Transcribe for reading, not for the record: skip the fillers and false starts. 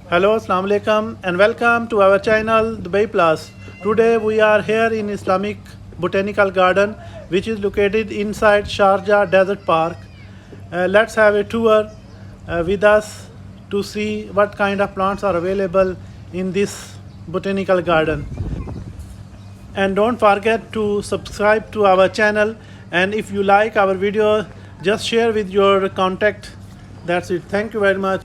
Hello, Assalamu alaikum, and welcome to our channel Dubaiplus. Today we are here in Islamic Botanical Garden, which is located inside Sharjah Desert Park. Let's have a tour with us to see what kind of plants are available in this botanical garden. And don't forget to subscribe to our channel, and if you like our video, just share with your contact. That's it. Thank you very much.